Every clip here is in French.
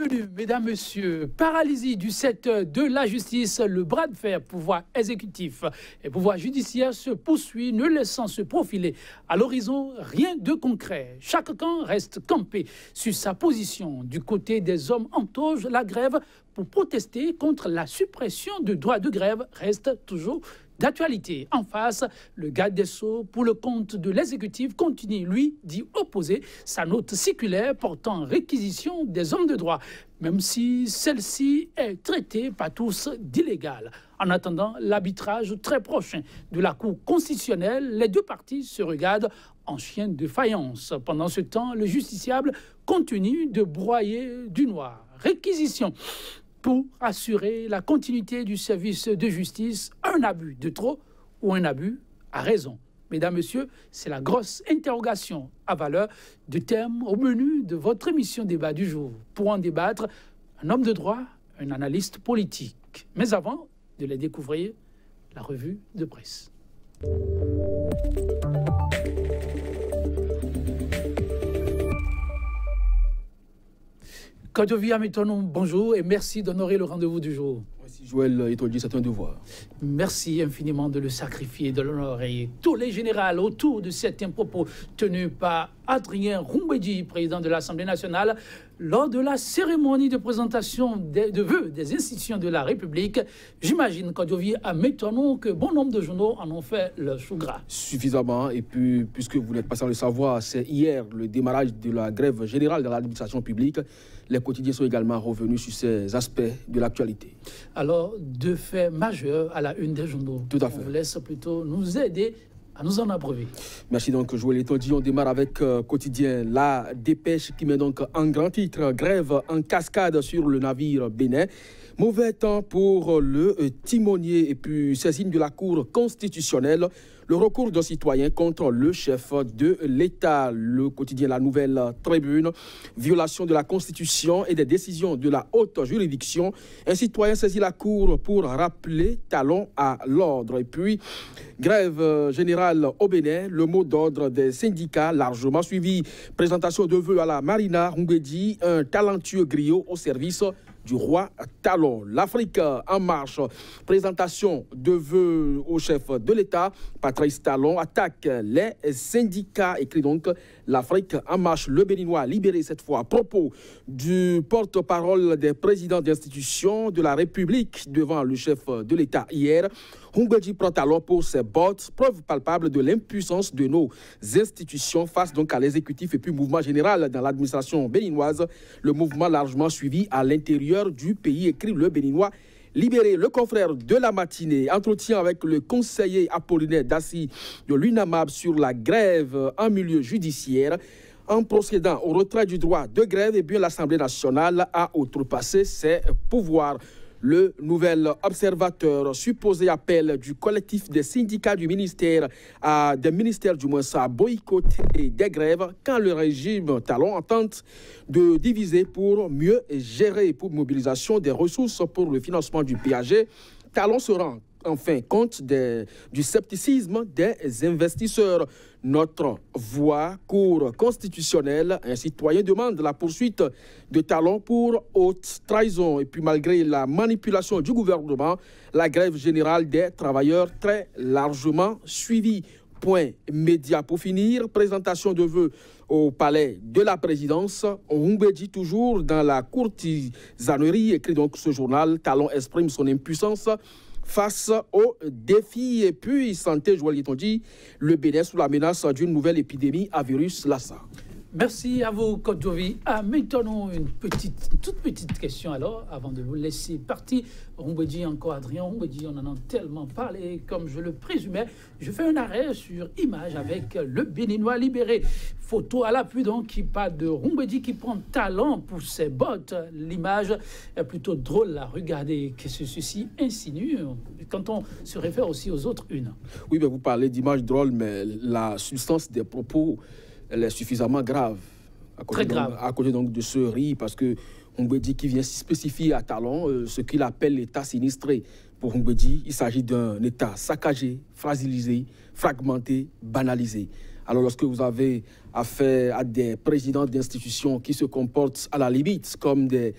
Bienvenue, mesdames, messieurs. Paralysie du secteur de la justice, le bras de fer pouvoir exécutif et pouvoir judiciaire se poursuit, ne laissant se profiler à l'horizon rien de concret. Chaque camp reste campé sur sa position. Du côté des hommes en toge, la grève pour protester contre la suppression du droit de grève reste toujours d'actualité. En face, le garde des Sceaux, pour le compte de l'exécutif, continue, lui, d'y opposer sa note circulaire portant réquisition des hommes de droit, même si celle-ci est traitée par tous d'illégale. En attendant l'arbitrage très prochain de la Cour constitutionnelle, les deux parties se regardent en chien de faïence. Pendant ce temps, le justiciable continue de broyer du noir. Réquisition pour assurer la continuité du service de justice, un abus de trop ou un abus à raison. Mesdames, Messieurs, c'est la grosse interrogation à valeur de thème au menu de votre émission débat du jour. Pour en débattre, un homme de droit, un analyste politique. Mais avant de les découvrir, la revue de presse. Kodjovi Ametonou, bonjour et merci d'honorer le rendez-vous du jour. Merci Joël Etoldi, c'est un devoir. Merci infiniment de le sacrifier, de l'honorer. Tous les généraux autour de certains propos tenus par Adrien Rumbedji, président de l'Assemblée nationale, lors de la cérémonie de présentation de vœux des institutions de la République. J'imagine, Kodjovi Ametonou, que bon nombre de journaux en ont fait le chou gras. Suffisamment, et puis, puisque vous n'êtes pas sans le savoir, c'est hier le démarrage de la grève générale dans l'administration publique. Les quotidiens sont également revenus sur ces aspects de l'actualité. Alors, deux faits majeurs à la une des journaux. Tout à fait. On vous laisse plutôt nous aider à nous en abreuver. Merci donc, Joël Etoldi. On démarre avec quotidien La Dépêche qui met donc en grand titre grève en cascade sur le navire Bénin. Mauvais temps pour le timonier et puis saisine de la Cour constitutionnelle. Le recours d'un citoyen contre le chef de l'État, le quotidien La Nouvelle Tribune, violation de la Constitution et des décisions de la haute juridiction. Un citoyen saisit la Cour pour rappeler talon à l'ordre. Et puis, grève générale au Bénin, le mot d'ordre des syndicats largement suivi. Présentation de vœux à la Marina Rumbedji, un talentueux griot au service du roi Talon. L'Afrique en marche. Présentation de vœux au chef de l'État. Patrice Talon attaque les syndicats. Écrit donc l'Afrique en marche. Le Béninois libéré cette fois. À propos du porte-parole des présidents d'institutions de la République devant le chef de l'État hier. Rumbedji prend Talon pour ses bottes. Preuve palpable de l'impuissance de nos institutions face donc à l'exécutif et puis mouvement général dans l'administration béninoise. Le mouvement largement suivi à l'intérieur du pays, écrit le Béninois libéré. Le confrère de la matinée, entretien avec le conseiller Apollinaire Dassi de l'UNAMAB sur la grève en milieu judiciaire. En procédant au retrait du droit de grève, et bien l'Assemblée nationale a outrepassé ses pouvoirs. Le nouvel observateur, supposé appel du collectif des syndicats du ministère à des ministères du moins à boycotter des grèves quand le régime Talon tente de diviser pour mieux gérer pour mobilisation des ressources pour le financement du PAG. Talon se rend enfin compte du scepticisme des investisseurs. Notre voix, Cour constitutionnelle, un citoyen demande la poursuite de Talon pour haute trahison. Et puis malgré la manipulation du gouvernement, la grève générale des travailleurs très largement suivie. Point média pour finir, présentation de vœux au palais de la présidence. Rumbedji toujours dans la courtisanerie, écrit donc ce journal. Talon exprime son impuissance face aux défis. Et puis, santé, Joël Etoldi, le Bénin sous la menace d'une nouvelle épidémie à virus Lassa. Merci à vous, Kodjovi. Maintenant, toute petite question alors, avant de vous laisser partir. Rumbedji, encore Adrien Rumbedji, on en a tellement parlé, comme je le présumais. Je fais un arrêt sur image avec le Béninois libéré. Photo à l'appui, donc, qui parle de Rumbedji qui prend Talon pour ses bottes. L'image est plutôt drôle à regarder. Qu'est-ce que ceci insinue quand on se réfère aussi aux autres unes? Oui, mais vous parlez d'image drôle, mais la substance des propos, elle est suffisamment grave. Très grave. À côté donc de ce riz, parce que Rumbedji qui vient spécifier à Talon ce qu'il appelle l'État sinistré. Pour Rumbedji, il s'agit d'un État saccagé, fragilisé, fragmenté, banalisé. Alors lorsque vous avez a fait à des présidents d'institutions qui se comportent à la limite comme des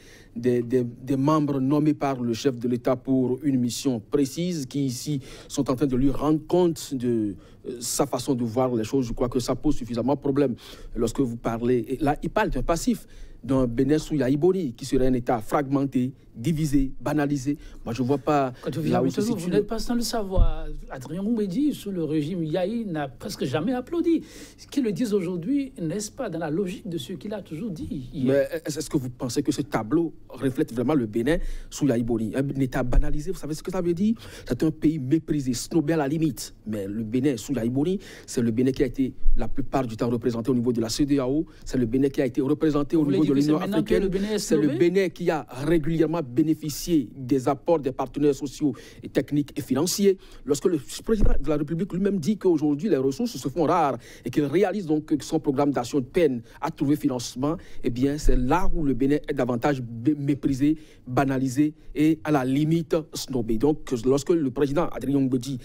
membres nommés par le chef de l'État pour une mission précise, qui ici sont en train de lui rendre compte de sa façon de voir les choses. Je crois que ça pose suffisamment de problème. Lorsque vous parlez, et là, il parle d'un passif, d'un Bénin sous Yaïboni, qui serait un État fragmenté, divisé, banalisé. Moi, je ne vois pas... Quand vous n'êtes pas sans le savoir. Adrien Oumbédi, sous le régime Yahi, n'a presque jamais applaudi. Ce qu'ils le disent aujourd'hui, n'est-ce pas dans la logique de ce qu'il a toujours dit hier. Mais est-ce que vous pensez que ce tableau reflète vraiment le Bénin sous Yaïboni? Un État banalisé, vous savez ce que ça veut dire? C'est un pays méprisé, snobé à la limite. Mais le Bénin sous Yaïboni, c'est le Bénin qui a été la plupart du temps représenté au niveau de la CEDEAO. C'est le Bénin qui a été représenté au niveau de l'Union africaine. C'est le Bénin qui a régulièrement bénéficié des apports des partenaires sociaux et techniques et financiers. Lorsque le président de la République lui-même dit qu'aujourd'hui les ressources se font rares et qu'il réalise donc que son programme d'action peine à trouver financement, eh bien c'est là où le Bénin est davantage méprisé, banalisé et à la limite snobé. Donc lorsque le président Adrien Oumbédi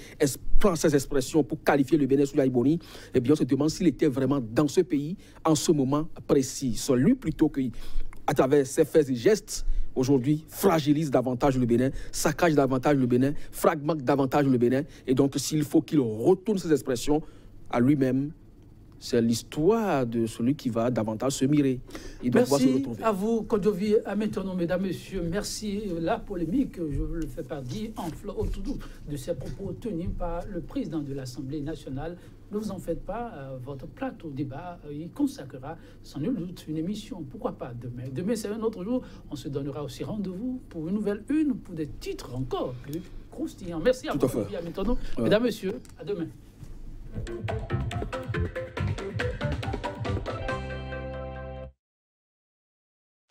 prend ces expressions pour qualifier le Bénin sous Yaïboni, eh bien on se demande s'il était vraiment dans ce pays en ce moment précis. C'est lui plutôt que, à travers ses faits et gestes, aujourd'hui, fragilise davantage le Bénin, saccage davantage le Bénin, fragmente davantage le Bénin. Et donc, s'il faut qu'il retourne ses expressions à lui-même, c'est l'histoire de celui qui va davantage se mirer. Il doit pouvoir se retrouver. Merci à vous, Kodjovi, à maintenant, mesdames, messieurs. Merci. La polémique, je le fais pas dire, enfle autour de ces propos tenus par le président de l'Assemblée nationale. Ne vous en faites pas, votre plateau débat, il consacrera sans nul doute une émission. Pourquoi pas demain? Demain, c'est un autre jour. On se donnera aussi rendez-vous pour une nouvelle une, pour des titres encore plus croustillants. Merci à vous, à maintenant. Mesdames, messieurs, à demain.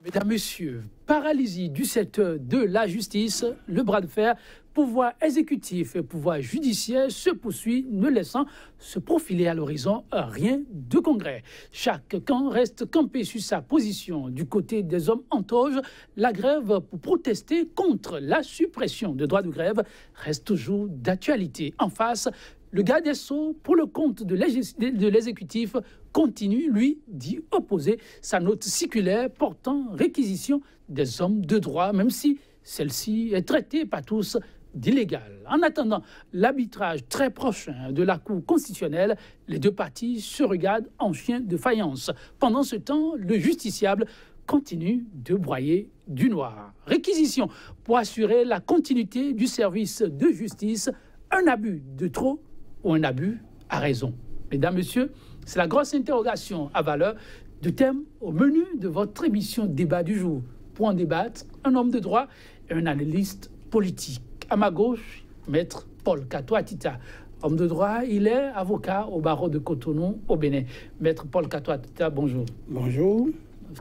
Mesdames, Messieurs, paralysie du secteur de la justice, le bras de fer, pouvoir exécutif et pouvoir judiciaire se poursuit, ne laissant se profiler à l'horizon rien de concret. Chaque camp reste campé sur sa position. Du côté des hommes en toge, la grève pour protester contre la suppression de droits de grève reste toujours d'actualité. En face, le garde des Sceaux, pour le compte de l'exécutif, continue, lui, d'y opposer sa note circulaire portant réquisition des hommes de droit, même si celle-ci est traitée par tous d'illégale. En attendant l'arbitrage très prochain de la Cour constitutionnelle, les deux parties se regardent en chien de faïence. Pendant ce temps, le justiciable continue de broyer du noir. Réquisition pour assurer la continuité du service de justice, un abus de trop ou un abus à raison. Mesdames, Messieurs, c'est la grosse interrogation à valeur de thème au menu de votre émission Débat du jour. Pour en débattre, un homme de droit et un analyste politique. À ma gauche, Maître Paul Kato-Atita. Homme de droit, il est avocat au barreau de Cotonou, au Bénin. Maître Paul Kato-Atita, bonjour. Bonjour.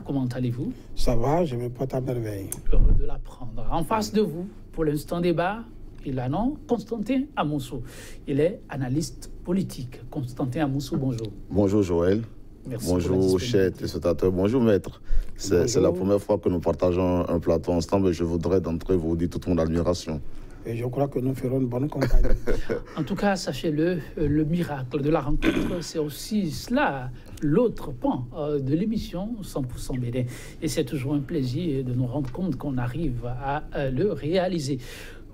Comment allez-vous? Ça va, je me porte à merveille. Heureux de l'apprendre. En face de vous, pour l'instant débat, il a non, Constantin Amoussou. Il est analyste politique. Constantin Amoussou, bonjour. Bonjour Joël. Merci. Bonjour chers téléspectateurs. Bonjour maître. C'est la première fois que nous partageons un plateau ensemble et je voudrais d'entrée vous dire toute mon admiration. Et je crois que nous ferons une bonne campagne. En tout cas, sachez-le, le miracle de la rencontre, c'est aussi cela, l'autre pan de l'émission 100% Bénin. Et c'est toujours un plaisir de nous rendre compte qu'on arrive à le réaliser.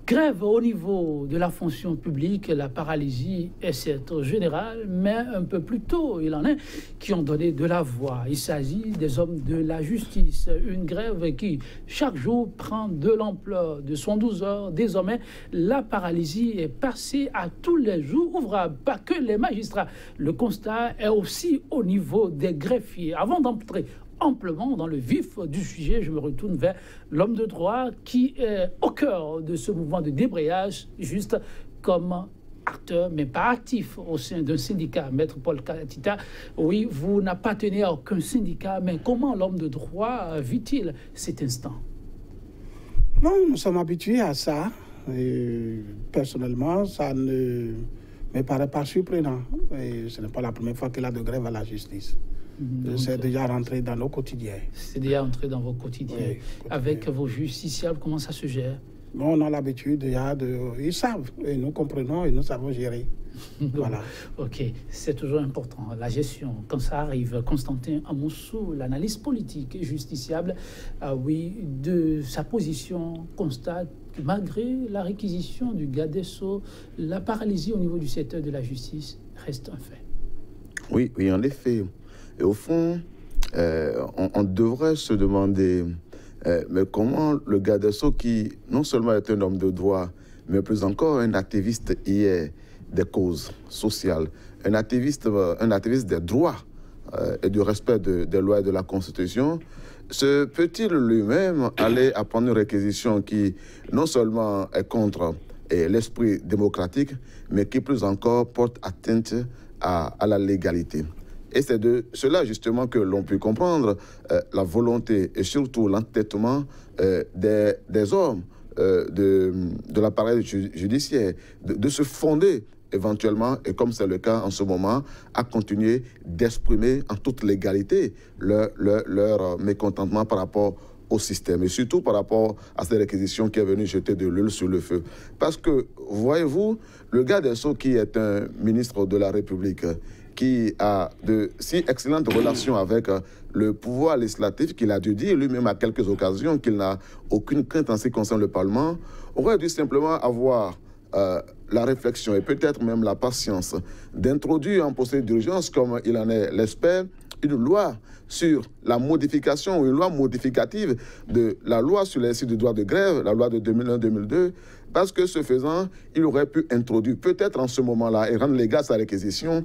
Grève au niveau de la fonction publique, la paralysie est certes générale, mais un peu plus tôt, il en est qui ont donné de la voix. Il s'agit des hommes de la justice, une grève qui, chaque jour, prend de l'ampleur de 112 heures. Désormais, la paralysie est passée à tous les jours ouvrables, pas que les magistrats. Le constat est aussi au niveau des greffiers. Avant d'entrer amplement dans le vif du sujet, je me retourne vers l'homme de droit qui est au cœur de ce mouvement de débrayage, juste comme acteur, mais pas actif au sein d'un syndicat. Maître Paul Kato-Atita, oui, vous n'appartenez à aucun syndicat, mais comment l'homme de droit vit-il cet instant? Bon, nous sommes habitués à ça. Et personnellement, ça ne me paraît pas surprenant. Et ce n'est pas la première fois qu'il y a de grève à la justice. C'est déjà rentré dans nos quotidiens. C'est déjà rentré dans vos quotidiens. Oui, avec vos justiciables, comment ça se gère? Nous, on a l'habitude déjà ils savent, et nous comprenons et nous savons gérer. Voilà. Ok, c'est toujours important, la gestion. Quand ça arrive, Constantin Amoussou, l'analyse politique et justiciable, oui, de sa position, constate que malgré la réquisition du garde des Sceaux, la paralysie au niveau du secteur de la justice reste un fait. Oui, en effet. Et au fond, on devrait se demander, mais comment le garde des Sceaux, qui non seulement est un homme de droit, mais plus encore un activiste hier des causes sociales, un activiste des droits et du respect des lois et de la Constitution, se peut-il lui-même aller à prendre une réquisition qui non seulement est contre l'esprit démocratique, mais qui plus encore porte atteinte à la légalité? Et c'est de cela justement que l'on peut comprendre la volonté et surtout l'entêtement des hommes de l'appareil judiciaire de se fonder éventuellement, et comme c'est le cas en ce moment, à continuer d'exprimer en toute légalité leur mécontentement par rapport au système, et surtout par rapport à cette réquisition qui est venue jeter de l'huile sur le feu. Parce que, voyez-vous, le garde des Sceaux, qui est un ministre de la République, qui a de si excellentes relations avec le pouvoir législatif, qu'il a dû dire lui-même à quelques occasions qu'il n'a aucune crainte en ce qui concerne le Parlement, aurait dû simplement avoir la réflexion et peut-être même la patience d'introduire en procédure d'urgence, comme il en est l'espère, une loi sur la modification ou une loi modificative de la loi sur l'exercice du droit de grève, la loi de 2001-2002, parce que ce faisant, il aurait pu introduire peut-être en ce moment-là et rendre légale sa réquisition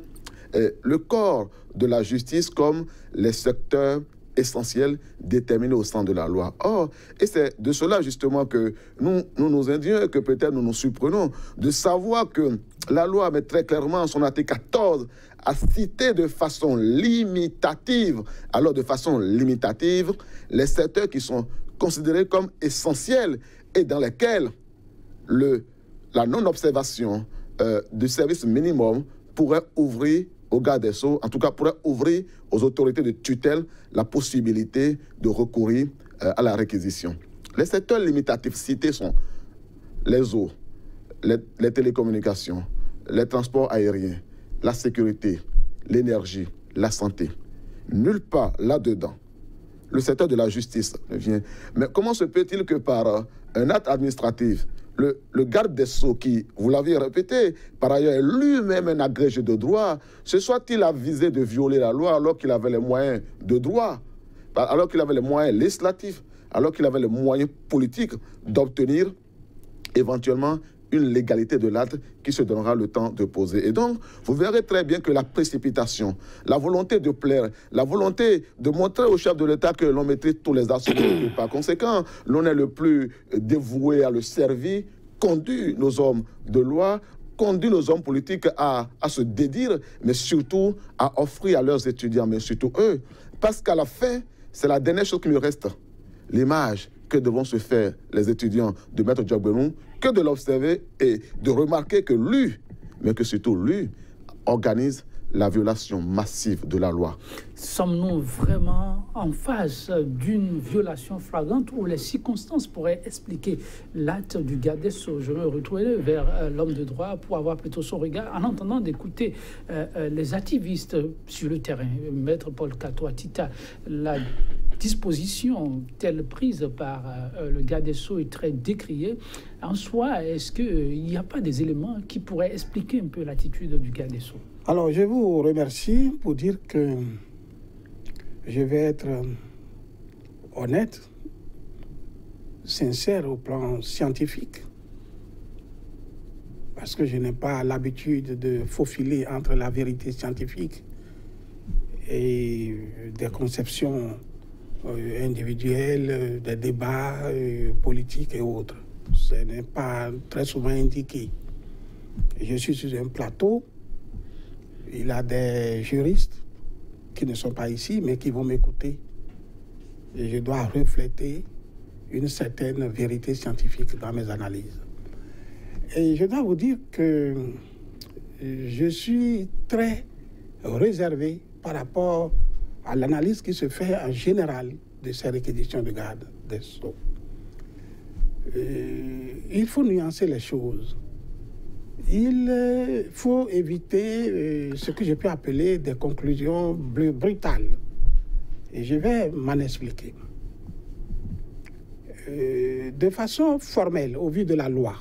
le corps de la justice comme les secteurs essentiels déterminés au sein de la loi. Or, et c'est de cela justement que nous indignons et que peut-être nous nous surprenons de savoir que la loi met très clairement, son article 14, à citer de façon limitative, alors de façon limitative, les secteurs qui sont considérés comme essentiels et dans lesquels la non-observation du service minimum pourrait ouvrir au garde des Sceaux, en tout cas pourrait ouvrir aux autorités de tutelle la possibilité de recourir à la réquisition. Les secteurs limitatifs cités sont les eaux, les télécommunications, les transports aériens, la sécurité, l'énergie, la santé. Nulle part là-dedans, le secteur de la justice vient. Mais comment se peut-il que par un acte administratif, le garde des Sceaux, qui, vous l'avez répété, par ailleurs est lui-même un agrégé de droit, se soit-il avisé de violer la loi alors qu'il avait les moyens de droit, alors qu'il avait les moyens législatifs, alors qu'il avait les moyens politiques d'obtenir éventuellement une légalité de l'acte qui se donnera le temps de poser. Et donc, vous verrez très bien que la précipitation, la volonté de plaire, la volonté de montrer au chef de l'État que l'on maîtrise tous les arsenaux, et par conséquent, l'on est le plus dévoué à le servir, conduit nos hommes de loi, conduit nos hommes politiques à se dédire, mais surtout à offrir à leurs étudiants, mais surtout eux. Parce qu'à la fin, c'est la dernière chose qui nous reste, l'image que devront se faire les étudiants de Maître Diogbenou, que de l'observer et de remarquer que lui, mais que surtout lui, organise la violation massive de la loi. Sommes-nous vraiment en face d'une violation flagrante où les circonstances pourraient expliquer l'acte du garde des Sceaux? Je me retourner vers l'homme de droit pour avoir plutôt son regard en entendant d'écouter les activistes sur le terrain. Maître Paul Kato-Atita, la disposition telle prise par le garde des Sceaux est très décriée. En soi, est-ce qu'il n'y a pas des éléments qui pourraient expliquer un peu l'attitude du garde des Sceaux? Alors, je vous remercie pour dire que je vais être honnête, sincère au plan scientifique, parce que je n'ai pas l'habitude de faufiler entre la vérité scientifique et des conceptions individuelles, des débats politiques et autres. Ce n'est pas très souvent indiqué. Je suis sur un plateau. Il y a des juristes qui ne sont pas ici, mais qui vont m'écouter. Et je dois refléter une certaine vérité scientifique dans mes analyses. Et je dois vous dire que je suis très réservé par rapport à l'analyse qui se fait en général de ces réquisitions de garde des Sceaux. il faut nuancer les choses. Il faut éviter ce que je peux appeler des conclusions brutales. Et je vais m'en expliquer. De façon formelle, au vu de la loi,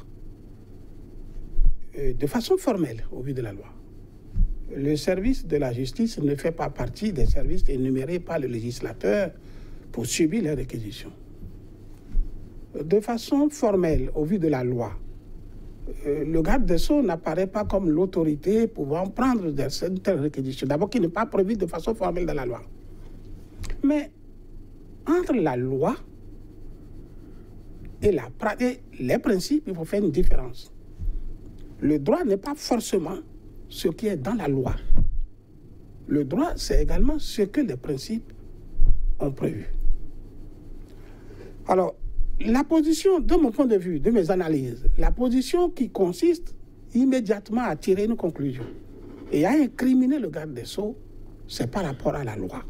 le service de la justice ne fait pas partie des services énumérés par le législateur pour subir les réquisitions. De façon formelle, au vu de la loi, le garde des Sceaux n'apparaît pas comme l'autorité pouvant prendre certaines réquisitions. D'abord, qui n'est pas prévu de façon formelle dans la loi. Mais entre la loi et les principes, il faut faire une différence. Le droit n'est pas forcément ce qui est dans la loi. Le droit, c'est également ce que les principes ont prévu. Alors, la position, de mon point de vue, de mes analyses, la position qui consiste immédiatement à tirer une conclusion et à incriminer le garde des Sceaux, c'est par rapport à la loi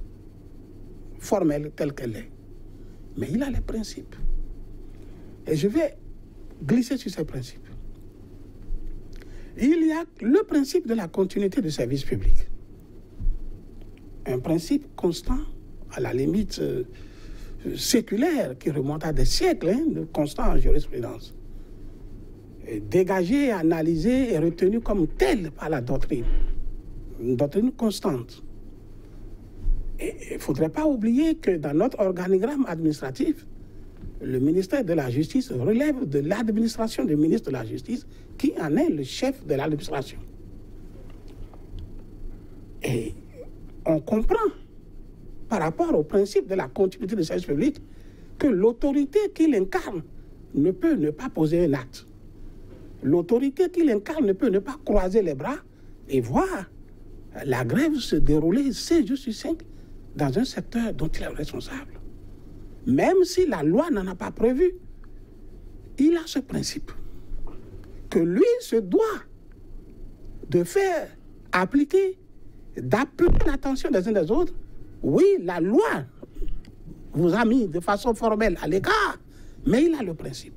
formelle telle qu'elle est. Mais il a les principes. Et je vais glisser sur ces principes. Il y a le principe de la continuité du service public. Un principe constant, à la limite séculaire, qui remonte à des siècles, constant en jurisprudence. Et dégagé, analysé et retenu comme tel par la doctrine. Une doctrine constante. Et il ne faudrait pas oublier que dans notre organigramme administratif, le ministère de la Justice relève de l'administration du ministre de la Justice, qui en est le chef de l'administration. Et on comprend, par rapport au principe de la continuité du service public, que l'autorité qu'il incarne ne peut ne pas poser un acte. L'autorité qu'il incarne ne peut ne pas croiser les bras et voir la grève se dérouler 16 jours sur 5 dans un secteur dont il est responsable. Même si la loi n'en a pas prévu, il a ce principe que lui se doit de faire appliquer, d'appeler l'attention des uns des autres. Oui, la loi vous a mis de façon formelle à l'écart, mais il a le principe.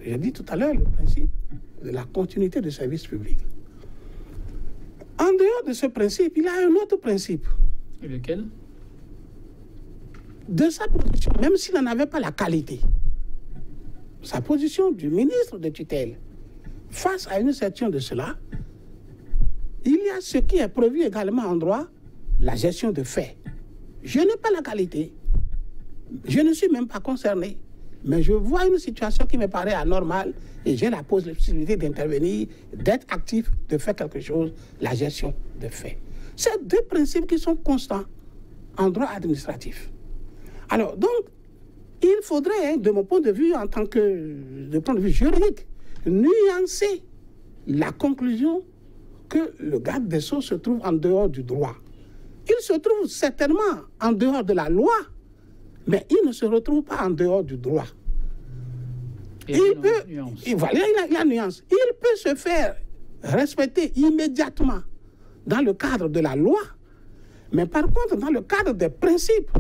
J'ai dit tout à l'heure le principe de la continuité du service public. En dehors de ce principe, il a un autre principe. Et lequel? De sa position, même s'il n'en avait pas la qualité, sa position du ministre de tutelle, face à une situation de cela, il y a ce qui est prévu également en droit, la gestion de faits. Je n'ai pas la qualité, je ne suis même pas concerné, mais je vois une situation qui me paraît anormale et j'ai la possibilité d'intervenir, d'être actif, de faire quelque chose, la gestion de faits. C'est deux principes qui sont constants en droit administratif. Alors, donc, il faudrait, de mon point de vue, en tant que, de point de vue juridique, nuancer la conclusion que le garde des Sceaux se trouve en dehors du droit. Il se trouve certainement en dehors de la loi, mais il ne se retrouve pas en dehors du droit. Il peut, et voilà, il a la nuance. Il peut se faire respecter immédiatement dans le cadre de la loi, mais par contre, dans le cadre des principes,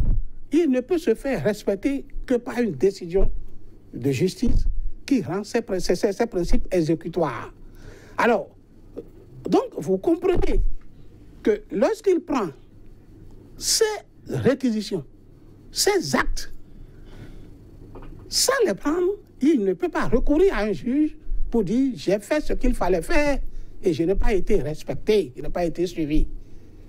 il ne peut se faire respecter que par une décision de justice qui rend ces principes exécutoires. Alors, donc, vous comprenez que lorsqu'il prend ces réquisitions, ces actes, sans les prendre, il ne peut pas recourir à un juge pour dire « j'ai fait ce qu'il fallait faire et je n'ai pas été respecté, je n'ai pas été suivi ».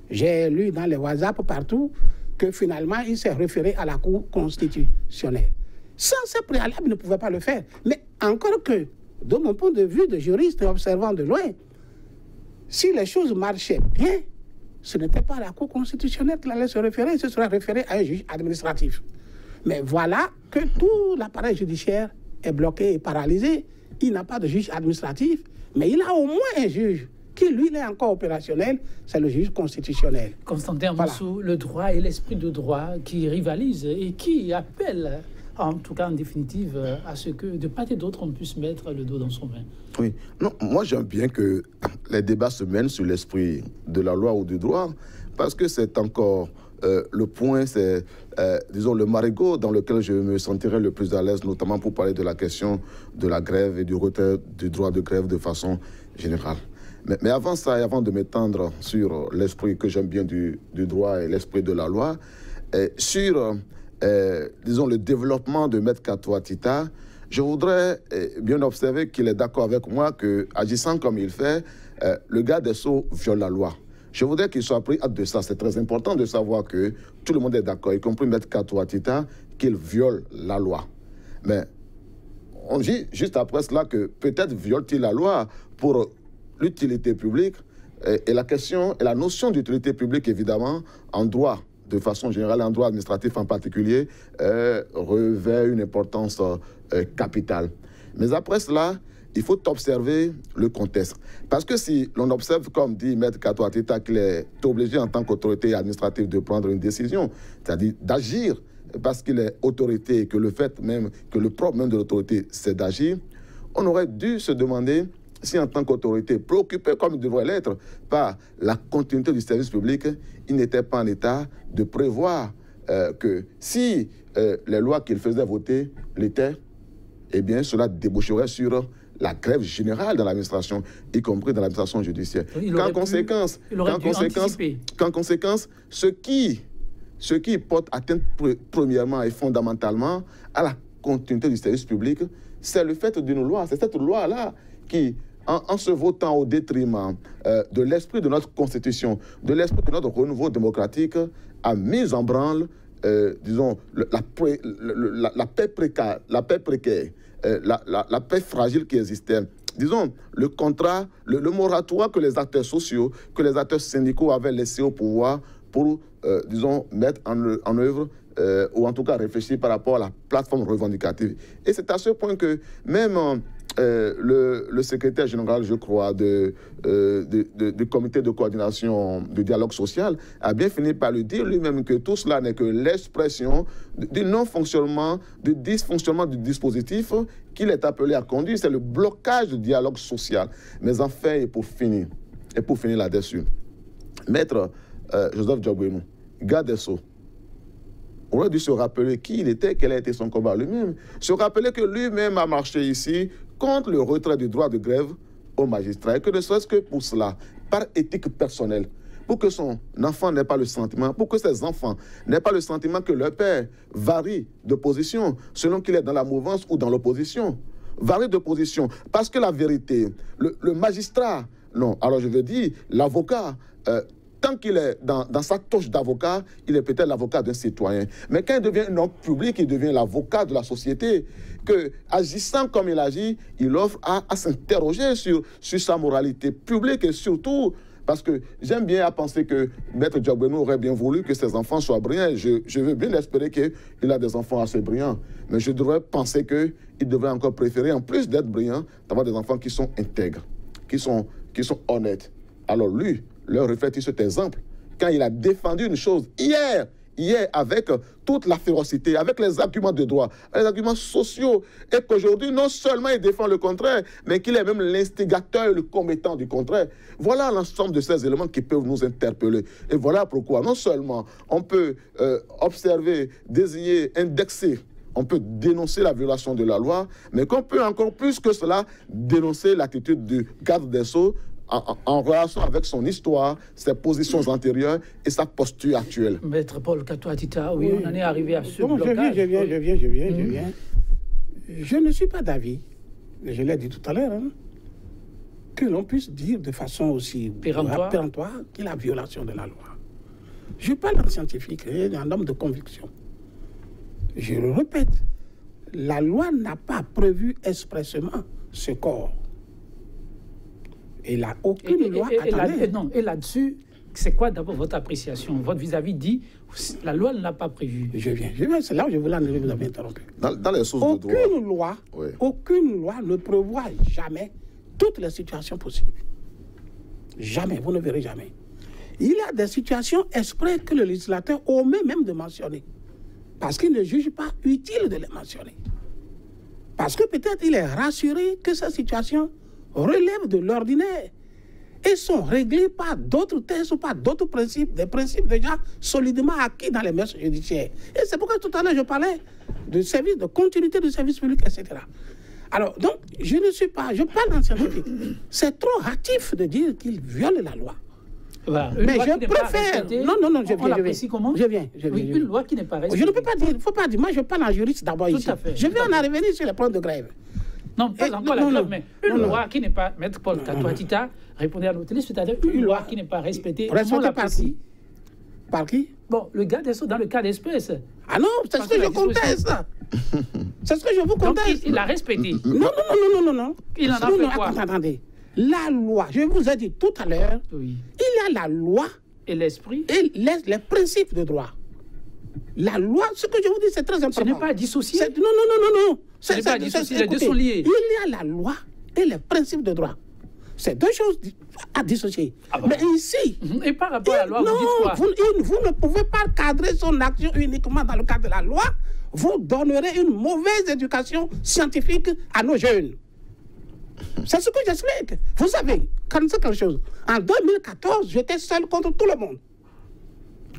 J'ai lu dans les WhatsApp partout que finalement, il s'est référé à la Cour constitutionnelle. Sans ce préalable, il ne pouvait pas le faire. Mais encore que, de mon point de vue de juriste et observant de loin, si les choses marchaient bien, ce n'était pas la Cour constitutionnelle qui allait se référer, il se serait référé à un juge administratif. Mais voilà que tout l'appareil judiciaire est bloqué et paralysé. Il n'a pas de juge administratif, mais il a au moins un juge qui, lui, il est encore opérationnel, c'est le juge constitutionnel. Constantin Moussou, voilà. Le droit et l'esprit de droit qui rivalisent et qui appellent, en tout cas en définitive, à ce que de part et d'autre, on puisse mettre le dos dans son vin. Oui, non, moi j'aime bien que les débats se mènent sur l'esprit de la loi ou du droit, parce que c'est encore le point, c'est, disons, le marigot dans lequel je me sentirais le plus à l'aise, notamment pour parler de la question de la grève et du retrait du droit de grève de façon générale. Mais avant ça, et avant de m'étendre sur l'esprit que j'aime bien du droit et l'esprit de la loi, sur, disons, le développement de Maître Katoa Tita, je voudrais bien observer qu'il est d'accord avec moi que, agissant comme il fait, le garde des Sceaux viole la loi. Je voudrais qu'il soit pris acte de ça. C'est très important de savoir que tout le monde est d'accord, y compris Maître Katoa Tita, qu'il viole la loi. Mais on dit juste après cela que peut-être viole-t-il la loi pour l'utilité publique. Et la question et la notion d'utilité publique, évidemment, en droit, de façon générale, en droit administratif en particulier, revêt une importance capitale. Mais après cela, il faut observer le contexte. Parce que si l'on observe, comme dit Maître Katoa Tita, qu'il est obligé en tant qu'autorité administrative de prendre une décision, c'est-à-dire d'agir parce qu'il est autorité et que le fait même, que le propre même de l'autorité, c'est d'agir, on aurait dû se demander si en tant qu'autorité, préoccupé comme il devrait l'être par la continuité du service public, il n'était pas en état de prévoir que si les lois qu'il faisait voter l'étaient, eh bien cela déboucherait sur la grève générale dans l'administration, y compris dans l'administration judiciaire. Qu'en conséquence, ce qui porte atteinte premièrement et fondamentalement à la continuité du service public, c'est le fait d'une loi. C'est cette loi-là qui, en se votant au détriment de l'esprit de notre Constitution, de l'esprit de notre renouveau démocratique, a mis en branle, disons, la paix précaire, la paix fragile qui existait. Disons, le contrat, le moratoire que les acteurs sociaux, que les acteurs syndicaux avaient laissé au pouvoir pour, disons, mettre en œuvre ou en tout cas réfléchir par rapport à la plateforme revendicative. Et c'est à ce point que même le secrétaire général, je crois, du comité de coordination du dialogue social a bien fini par lui dire lui-même que tout cela n'est que l'expression du non-fonctionnement, du dysfonctionnement du dispositif qu'il est appelé à conduire. C'est le blocage du dialogue social. Mais enfin, et pour finir là-dessus, Maître Joseph Djogbenou, garde des Sceaux, aurait dû se rappeler qui il était, quel a été son combat lui-même. Se rappeler que lui-même a marché ici contre le retrait du droit de grève aux magistrats. Et que ne serait-ce que pour cela, par éthique personnelle, pour que son enfant n'ait pas le sentiment, pour que ses enfants n'aient pas le sentiment que leur père varie de position selon qu'il est dans la mouvance ou dans l'opposition. Varie de position. Parce que la vérité, le magistrat, non, alors je veux dire, l'avocat, tant qu'il est dans sa touche d'avocat, il est peut-être l'avocat d'un citoyen. Mais quand il devient un homme public, il devient l'avocat de la société. Que, agissant comme il agit, il offre à s'interroger sur sa moralité publique et surtout, parce que j'aime bien à penser que Maître Djogbenou aurait bien voulu que ses enfants soient brillants. Je veux bien espérer qu'il a des enfants assez brillants. Mais je devrais penser qu'il devrait encore préférer, en plus d'être brillant, d'avoir des enfants qui sont intègres, qui sont honnêtes. Alors lui, leur reflète cet exemple quand il a défendu une chose hier avec toute la férocité, avec les arguments de droit, les arguments sociaux, et qu'aujourd'hui, non seulement il défend le contraire, mais qu'il est même l'instigateur et le commettant du contraire. Voilà l'ensemble de ces éléments qui peuvent nous interpeller. Et voilà pourquoi, non seulement on peut observer, désigner, indexer, on peut dénoncer la violation de la loi, mais qu'on peut encore plus que cela dénoncer l'attitude du garde des Sceaux en relation avec son histoire, ses positions antérieures et sa posture actuelle. Maître Paul Katoa Tita, oui, on en est arrivé à ce blocage. Je viens. Je ne suis pas d'avis, je l'ai dit tout à l'heure, que l'on puisse dire de façon aussi péremptoire qu'il y a violation de la loi. Je parle en scientifique, un homme de conviction. Je le répète, la loi n'a pas prévu expressément ce corps. Et là, aucune loi... Et là-dessus, c'est quoi d'abord votre appréciation? Votre vis-à-vis dit, la loi ne l'a pas prévu. Je viens, c'est là où je voulais en arriver, vous avez interrompu. Dans les sources de droit... Aucune loi ne prévoit jamais toutes les situations possibles. Jamais, vous ne verrez jamais. Il y a des situations exprès que le législateur omet même de mentionner. Parce qu'il ne juge pas utile de les mentionner. Parce que peut-être il est rassuré que cette situation relève de l'ordinaire et sont réglés par d'autres textes ou par d'autres principes, des principes déjà solidement acquis dans les mœurs judiciaires. Et c'est pourquoi tout à l'heure je parlais de service, de continuité du service public, etc. Alors, donc, je parle en scientifique. C'est trop hâtif de dire qu'il viole la loi. Voilà. Mais je préfère... Non, je viens. Oui, une loi qui n'est pas respectée. Je ne peux pas dire, il ne faut pas dire. Moi, je parle en juriste d'abord ici. Je vais en revenir sur les problèmes de grève. Non, pas encore la grève, mais une loi qui n'est pas... Maître Paul Katoatita, répondez à nos téléspectateurs, une loi qui n'est pas respectée. Respectée par qui? Par qui? Bon, le garde des Sceaux, dans le cas d'espèce. Ah non, c'est ce que je conteste. C'est ce que je vous conteste. Donc, il l'a respecté. Non. Il en a fait quoi? Attendez. La loi, je vous ai dit tout à l'heure, il y a la loi et l'esprit et les principes de droit. La loi, ce que je vous dis, c'est très important. Ce n'est pas dissocié. Non. Ce n'est pas dissocié, les deux sont liés. Il y a la loi et les principes de droit. C'est deux choses à dissocier. Ah bon. Mais ici... Et par rapport à la loi, vous dites quoi? Vous ne pouvez pas cadrer son action uniquement dans le cadre de la loi. Vous donnerez une mauvaise éducation scientifique à nos jeunes. C'est ce que j'explique. Vous savez, quand c'est quelque chose. En 2014, j'étais seul contre tout le monde.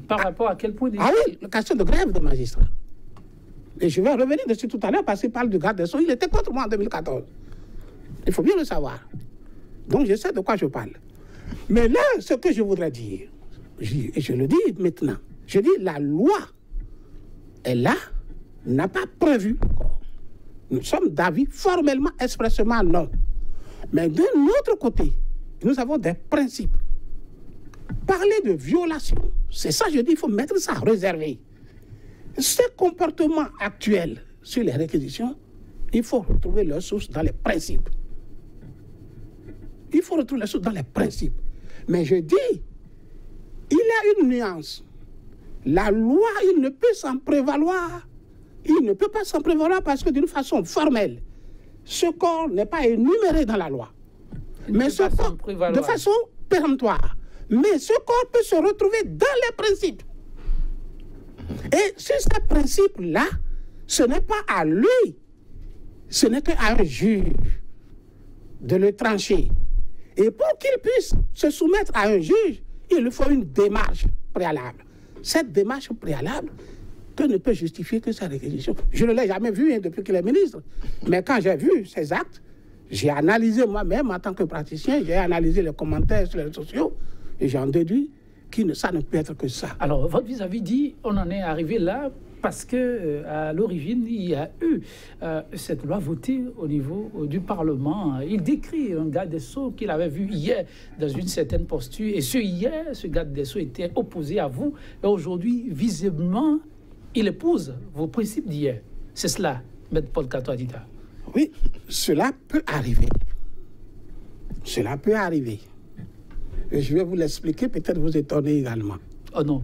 Par rapport à quel point? Ah oui, la question de grève de magistrats. Et je vais revenir dessus tout à l'heure parce qu'il parle du garde des Sceaux. Il était contre moi en 2014. Il faut bien le savoir. Donc je sais de quoi je parle. Mais là, ce que je voudrais dire, et je le dis maintenant, je dis la loi, elle n'a pas prévu. Nous sommes d'avis formellement, expressément non. Mais d'un autre côté, nous avons des principes. Parler de violation, c'est ça, je dis, il faut mettre ça réservé. Ces comportements actuels sur les réquisitions, il faut retrouver leur source dans les principes. Il faut retrouver leur source dans les principes. Mais je dis, il y a une nuance. La loi, il ne peut s'en prévaloir. Il ne peut pas s'en prévaloir parce que d'une façon formelle, ce corps n'est pas énuméré dans la loi. Mais ce corps, de façon péremptoire. Mais ce corps peut se retrouver dans les principes. Et sur ces principes-là, ce n'est pas à lui, ce n'est qu'à un juge de le trancher. Et pour qu'il puisse se soumettre à un juge, il lui faut une démarche préalable. Cette démarche préalable, que ne peut justifier que sa réquisition. Je ne l'ai jamais vu depuis qu'il est ministre. Mais quand j'ai vu ces actes, j'ai analysé moi-même en tant que praticien, j'ai analysé les commentaires sur les réseaux sociaux et j'en déduis que ça ne peut être que ça. Alors, votre vis-à-vis dit, on en est arrivé là parce que à l'origine, il y a eu cette loi votée au niveau du Parlement. Il décrit un garde des Sceaux qu'il avait vu hier dans une certaine posture. Et ce garde des Sceaux était opposé à vous. Et aujourd'hui, visiblement, il épouse vos principes d'hier. C'est cela, Maître Paul Katoatita. Oui, cela peut arriver. Cela peut arriver. Et je vais vous l'expliquer, peut-être vous étonner également. Oh non,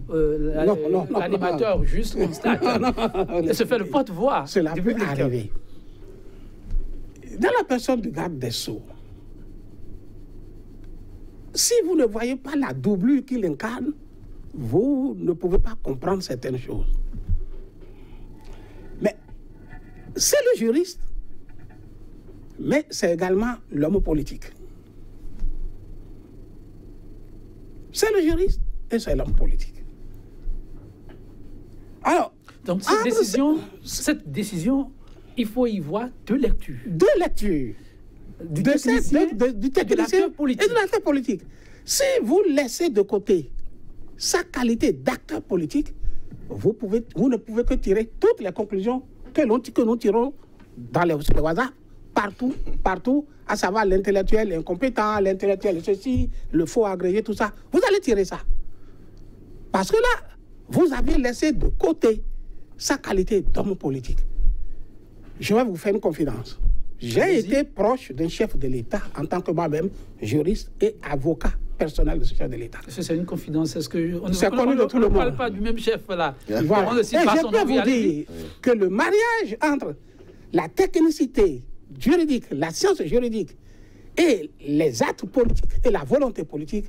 l'animateur juste constate. Il se fait le porte-voix. Cela peut arriver. Dans la personne du garde des Sceaux, si vous ne voyez pas la doublure qu'il incarne, vous ne pouvez pas comprendre certaines choses. Mais c'est le juriste, mais c'est également l'homme politique. C'est le juriste et c'est l'homme politique. Alors, donc cette décision, il faut y voir deux lectures. Deux lectures. Du technicien et de l'acteur politique. Si vous laissez de côté sa qualité d'acteur politique, vous ne pouvez que tirer toutes les conclusions que nous tirons sur le WhatsApp, partout, à savoir l'intellectuel incompétent, l'intellectuel ceci, le faux agrégé, tout ça. Vous allez tirer ça. Parce que là, vous avez laissé de côté sa qualité d'homme politique. Je vais vous faire une confidence. J'ai été proche d'un chef de l'État en tant que moi-même juriste et avocat personnel de ce chef de l'État. C'est une confidence. Est-ce que on ne parle pas du même chef là? Voilà. Et je peux vous dire que le mariage entre la technicité juridique, la science juridique et les actes politiques et la volonté politique,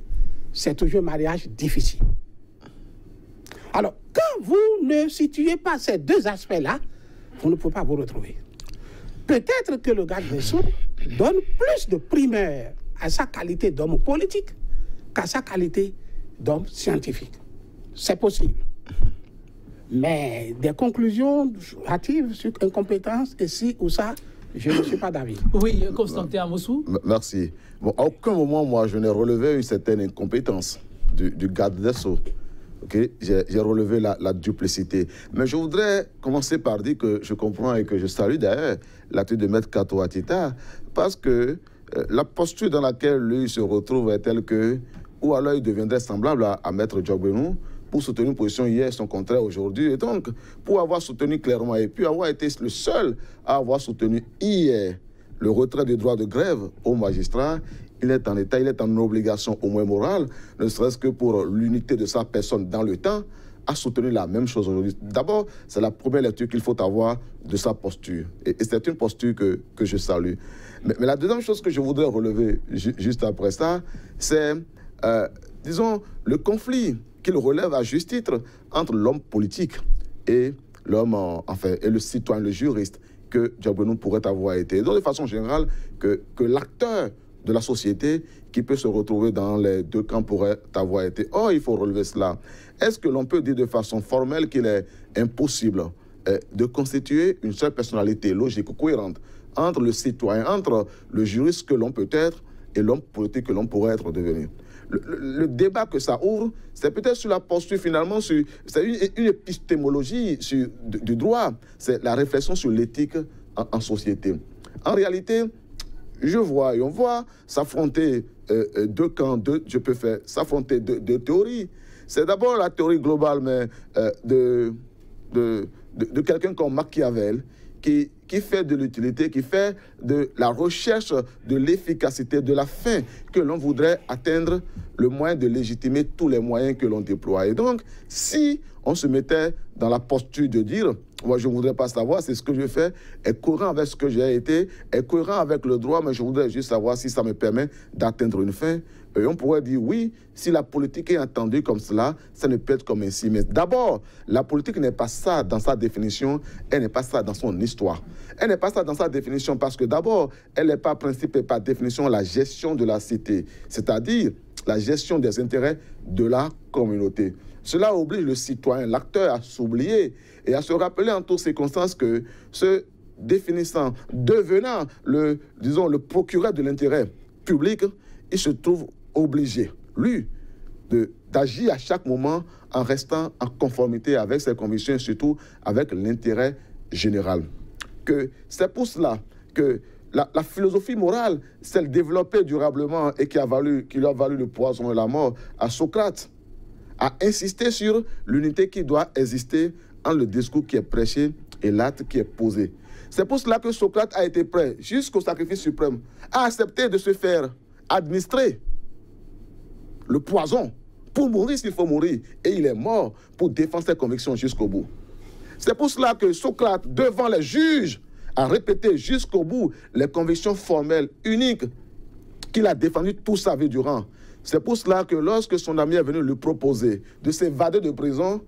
c'est toujours un mariage difficile. Alors, quand vous ne situez pas ces deux aspects-là, vous ne pouvez pas vous retrouver. Peut-être que le garde des Sceaux donne plus de primeur à sa qualité d'homme politique qu'à sa qualité d'homme scientifique. C'est possible. Mais des conclusions hâtives sur incompétence, et ci ou ça, je ne suis pas d'avis. Oui, Constantin Amoussou. Merci. Bon, à aucun moment, moi, je n'ai relevé une certaine incompétence du garde des Sceaux. Okay? J'ai relevé la duplicité. Mais je voudrais commencer par dire que je comprends et que je salue d'ailleurs l'attitude de Maître Kato Atita, parce que la posture dans laquelle lui se retrouve est telle que, ou alors il deviendrait semblable à Maître Diogbenou, pour soutenir une position hier, son contraire aujourd'hui. Et donc, pour avoir soutenu clairement, et puis avoir été le seul à avoir soutenu hier le retrait des droits de grève aux magistrats, il est en état, il est en obligation au moins morale, ne serait-ce que pour l'unité de sa personne dans le temps, à soutenir la même chose aujourd'hui. D'abord, c'est la première lecture qu'il faut avoir de sa posture. Et c'est une posture que je salue. Mais la deuxième chose que je voudrais relever juste après ça, c'est, disons, le conflit qu'il relève à juste titre entre l'homme politique et l'homme, enfin, et le citoyen, le juriste, que Diogbenou pourrait avoir été. Donc, de façon générale, que l'acteur de la société qui peut se retrouver dans les deux camps pourrait avoir été. Or, il faut relever cela. Est-ce que l'on peut dire de façon formelle qu'il est impossible de constituer une seule personnalité logique, cohérente, entre le citoyen, entre le juriste que l'on peut être et l'homme politique que l'on pourrait être devenu? Le débat que ça ouvre, c'est peut-être sur la posture finalement, c'est une épistémologie du droit, c'est la réflexion sur l'éthique en société. En réalité, on voit s'affronter deux camps, s'affronter deux théories. C'est d'abord la théorie globale mais, de quelqu'un comme Machiavel, qui fait de l'utilité, qui fait de la recherche de l'efficacité, de la fin que l'on voudrait atteindre, le moyen de légitimer tous les moyens que l'on déploie. Et donc, si on se mettait dans la posture de dire, moi je ne voudrais pas savoir si ce que je fais est cohérent avec ce que j'ai été, est cohérent avec le droit, mais je voudrais juste savoir si ça me permet d'atteindre une fin, et on pourrait dire oui, si la politique est entendue comme cela, ça ne peut être comme ainsi. Mais d'abord, la politique n'est pas ça dans sa définition, elle n'est pas ça dans son histoire. Elle n'est pas ça dans sa définition parce que d'abord, elle n'est pas principe et par définition la gestion de la cité, c'est-à-dire la gestion des intérêts de la communauté. Cela oblige le citoyen, l'acteur à s'oublier et à se rappeler en toutes circonstances que se définissant, devenant le procureur de l'intérêt public, il se trouve obligé, lui, d'agir à chaque moment en restant en conformité avec ses convictions et surtout avec l'intérêt général. C'est pour cela que la philosophie morale, celle développée durablement et qui lui a valu le poison et la mort à Socrate, a insisté sur l'unité qui doit exister entre le discours qui est prêché et l'acte qui est posé. C'est pour cela que Socrate a été prêt, jusqu'au sacrifice suprême, à accepter de se faire administrer le poison pour mourir s'il faut mourir. Et il est mort pour défendre ses convictions jusqu'au bout. C'est pour cela que Socrate, devant les juges, a répété jusqu'au bout les convictions formelles uniques qu'il a défendues toute sa vie durant. C'est pour cela que lorsque son ami est venu lui proposer de s'évader de prison,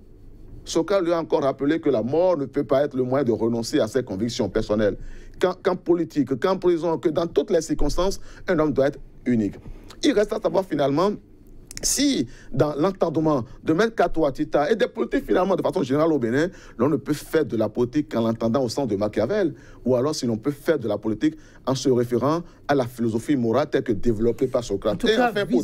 Socrate lui a encore rappelé que la mort ne peut pas être le moyen de renoncer à ses convictions personnelles. Qu'en politique, qu'en prison, que dans toutes les circonstances, un homme doit être unique. Il reste à savoir finalement si, dans l'entendement de Maître Kato Atita et des politiques finalement de façon générale au Bénin, l'on ne peut faire de la politique qu'en l'entendant au sens de Machiavel, ou alors si l'on peut faire de la politique en se référant à la philosophie morale telle que développée par Socrate. Et enfin, pour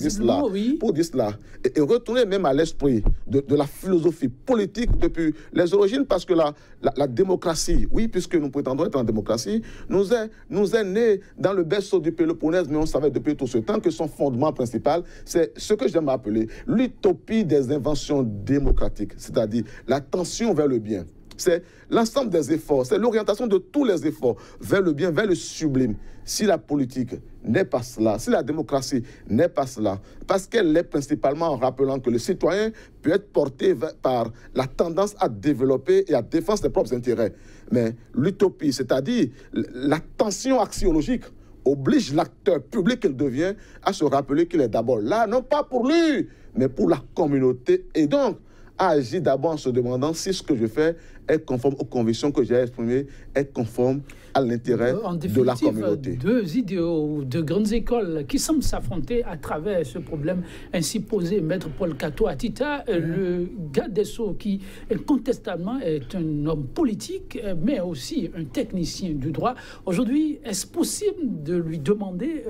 dire cela, et retourner même à l'esprit de la philosophie politique depuis les origines, parce que la démocratie, oui, puisque nous prétendons être en démocratie, nous est né dans le berceau du Péloponnèse, mais on savait depuis tout ce temps que son fondement principal, c'est ce que j'aime appeler l'utopie des inventions démocratiques, c'est-à-dire la tension vers le bien. C'est l'ensemble des efforts, c'est l'orientation de tous les efforts vers le bien, vers le sublime. Si la politique n'est pas cela, si la démocratie n'est pas cela, parce qu'elle l'est principalement en rappelant que le citoyen peut être porté par la tendance à développer et à défendre ses propres intérêts. Mais l'utopie, c'est-à-dire la tension axiologique, oblige l'acteur public qu'il devient à se rappeler qu'il est d'abord là, non pas pour lui, mais pour la communauté, et donc a agi d'abord en se demandant si ce que je fais est conforme aux convictions que j'ai exprimées, est conforme à l'intérêt de la communauté. Deux idéaux de grandes écoles qui semblent s'affronter à travers ce problème ainsi posé. Maître Paul Kato Atita, le garde des Sceaux qui incontestablement est un homme politique, mais aussi un technicien du droit. Aujourd'hui, est-ce possible de lui demander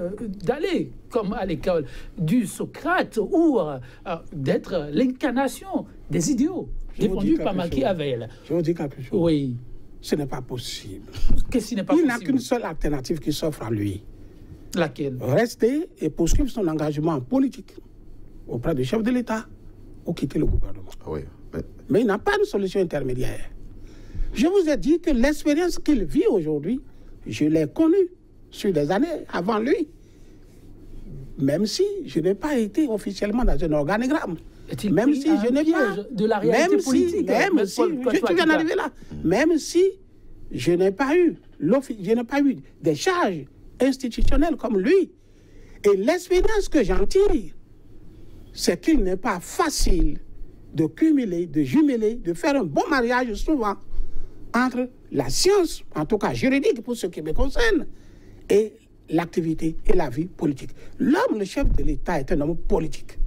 d'aller, comme à l'école du Socrate, ou d'être l'incarnation des idéaux défendus par Machiavel? Je vous dis quelque chose. Oui. Ce n'est pas possible. Qu'est-ce qui n'est pas possible? Il n'a qu'une seule alternative qui s'offre à lui. Laquelle? Rester et poursuivre son engagement politique auprès du chef de l'État ou quitter le gouvernement. Oui, mais il n'a pas de solution intermédiaire. Je vous ai dit que l'expérience qu'il vit aujourd'hui, je l'ai connue sur des années avant lui. Même si je n'ai pas été officiellement dans un organigramme. Même si je n'ai pas de la réalité politique, même si tu viens d'arriver là, même si je n'ai pas eu des charges institutionnelles comme lui, et l'expérience que j'en tire, c'est qu'il n'est pas facile de cumuler, de jumeler, de faire un bon mariage souvent entre la science, en tout cas juridique pour ce qui me concerne, et l'activité et la vie politique. L'homme, le chef de l'État, est un homme politique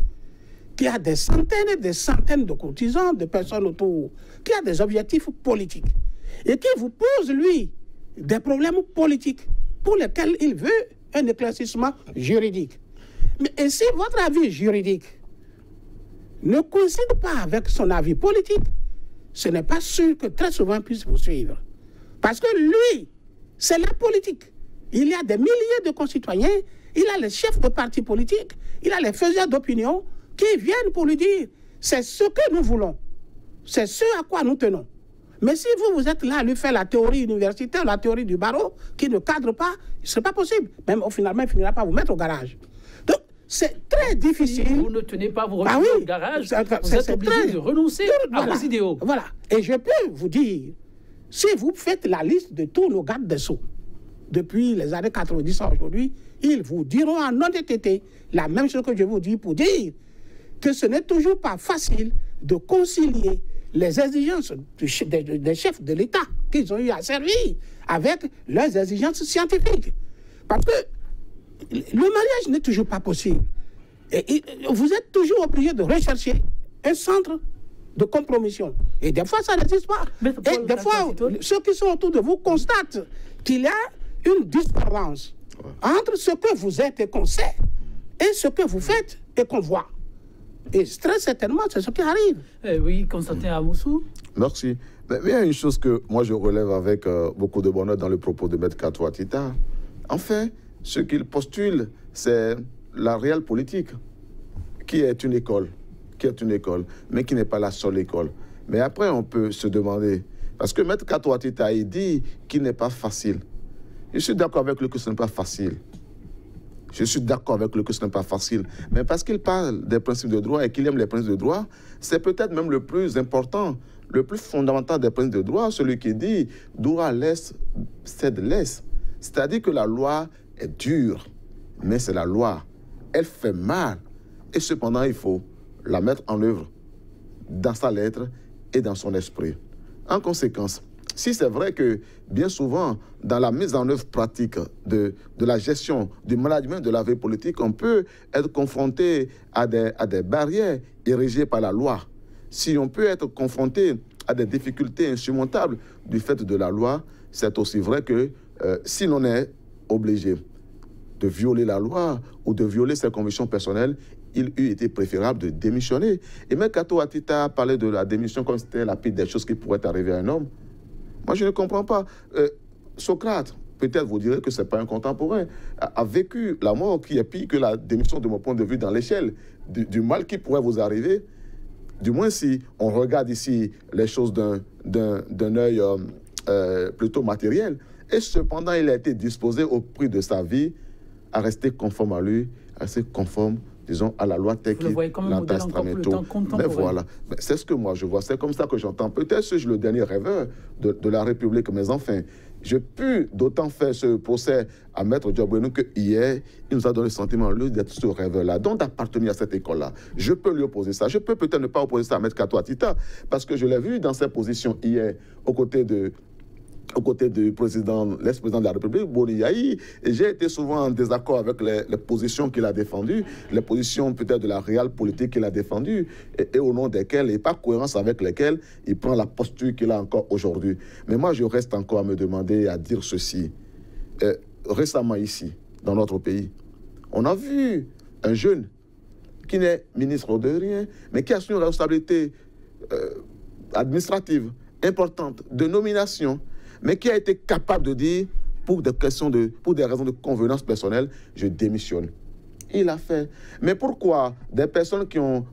qui a des centaines et des centaines de courtisans, de personnes autour, qui a des objectifs politiques et qui vous pose, lui, des problèmes politiques pour lesquels il veut un éclaircissement juridique. Mais et si votre avis juridique ne coïncide pas avec son avis politique, ce n'est pas sûr que très souvent il puisse vous suivre. Parce que lui, c'est la politique. Il y a des milliers de concitoyens, il a les chefs de partis politiques, il a les faiseurs d'opinion qui viennent pour lui dire c'est ce que nous voulons, c'est ce à quoi nous tenons. Mais si vous êtes là à lui faire la théorie universitaire, la théorie du barreau, qui ne cadre pas, ce n'est pas possible. Même finalement, il finira par vous mettre au garage. Donc, c'est très difficile. Si vous ne tenez pas vous retrouver au garage, vous êtes obligé de renoncer à vos idéaux. Voilà. Et je peux vous dire, si vous faites la liste de tous nos gardes des Sceaux, depuis les années 90 à aujourd'hui, ils vous diront en honnêteté la même chose que je vous dis pour dire que ce n'est toujours pas facile de concilier les exigences des chefs de l'État qu'ils ont eu à servir avec leurs exigences scientifiques. Parce que le mariage n'est toujours pas possible. Et vous êtes toujours obligé de rechercher un centre de compromission. Et des fois, ça n'existe pas. Et des fois, ceux qui sont autour de vous constatent qu'il y a une discordance entre ce que vous êtes et qu'on sait et ce que vous faites et qu'on voit. Et très certainement, c'est ce qui arrive. Oui, Constantin Amoussou. Merci. Mais il y a une chose que moi je relève avec beaucoup de bonheur dans le propos de Maître Kato Atita. En fait, ce qu'il postule, c'est la réelle politique, qui est une école, mais qui n'est pas la seule école. Mais après, on peut se demander, parce que Maître Kato Atita, il dit qu'il n'est pas facile. Je suis d'accord avec lui que ce n'est pas facile. Je suis d'accord avec lui que ce n'est pas facile. Mais parce qu'il parle des principes de droit et qu'il aime les principes de droit, c'est peut-être même le plus important, le plus fondamental des principes de droit, celui qui dit « droit laisse, c'est de laisse ». C'est-à-dire que la loi est dure, mais c'est la loi. Elle fait mal. Et cependant, il faut la mettre en œuvre dans sa lettre et dans son esprit. En conséquence, si c'est vrai que bien souvent, dans la mise en œuvre pratique de la gestion, du management de la vie politique, on peut être confronté à des barrières érigées par la loi. Si on peut être confronté à des difficultés insurmontables du fait de la loi, c'est aussi vrai que si l'on est obligé de violer la loi ou de violer ses convictions personnelles, il eût été préférable de démissionner. Et même Kato Atita parlait de la démission comme c'était la pire des choses qui pourraient arriver à un homme. Moi, je ne comprends pas. Socrate, peut-être vous direz que ce n'est pas un contemporain, a vécu la mort qui est pire que la démission de mon point de vue dans l'échelle du mal qui pourrait vous arriver. Du moins, si on regarde ici les choses d'un œil plutôt matériel. Et cependant, il a été disposé au prix de sa vie à rester conforme à lui, à rester conforme, disons, à la loi telle qu'il l'entastramento. Mais voilà, c'est ce que moi je vois, c'est comme ça que j'entends. Peut-être suis-je le dernier rêveur de la République, mais enfin, je peux d'autant faire ce procès à Maître Diop que hier, il nous a donné le sentiment, lui, d'être ce rêveur-là, donc d'appartenir à cette école-là. Je peux lui opposer ça. Je peux peut-être ne pas opposer ça à Maître Kato Atita, parce que je l'ai vu dans ses positions hier, aux côtés du président, l'ex-président de la République, Boni Yahi, et j'ai été souvent en désaccord avec les positions qu'il a défendues, les positions peut-être de la réelle politique qu'il a défendues, et au nom desquelles, et pas cohérence avec lesquelles, il prend la posture qu'il a encore aujourd'hui. Mais moi, je reste encore à me demander, à dire ceci. Récemment ici, dans notre pays, on a vu un jeune qui n'est ministre de rien, mais qui a une responsabilité administrative importante, de nomination, mais qui a été capable de dire, pour des raisons de convenance personnelle, je démissionne. Il a fait. Mais pourquoi des personnes qui ont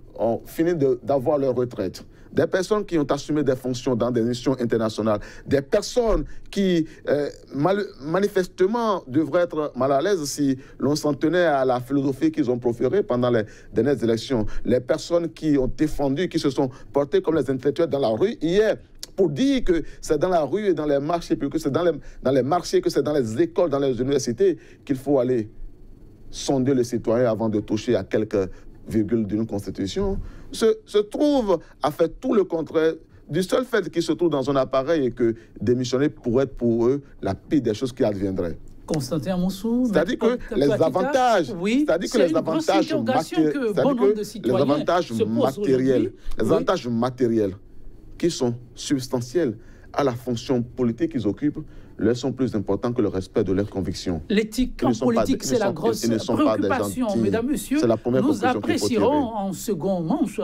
fini d'avoir leur retraite, des personnes qui ont assumé des fonctions dans des missions internationales, des personnes qui, manifestement, devraient être mal à l'aise si l'on s'en tenait à la philosophie qu'ils ont proférée pendant les dernières élections, les personnes qui ont défendu, qui se sont portées comme les intellectuels dans la rue hier, pour dire que c'est dans la rue et dans les marchés, puis que c'est dans les marchés, que c'est dans les écoles, dans les universités qu'il faut aller sonder le citoyen avant de toucher à quelques virgules d'une constitution, se trouve à faire tout le contraire du seul fait qu'ils se trouvent dans un appareil et que démissionner pourrait être pour eux la pire des choses qui adviendraient. Constantin Amonsou, c'est-à-dire que les avantages, matériels qui sont substantiels à la fonction politique qu'ils occupent, leur sont plus importants que le respect de leurs convictions. L'éthique en politique, c'est la grosse préoccupation. Mesdames, Messieurs, nous apprécierons en second manche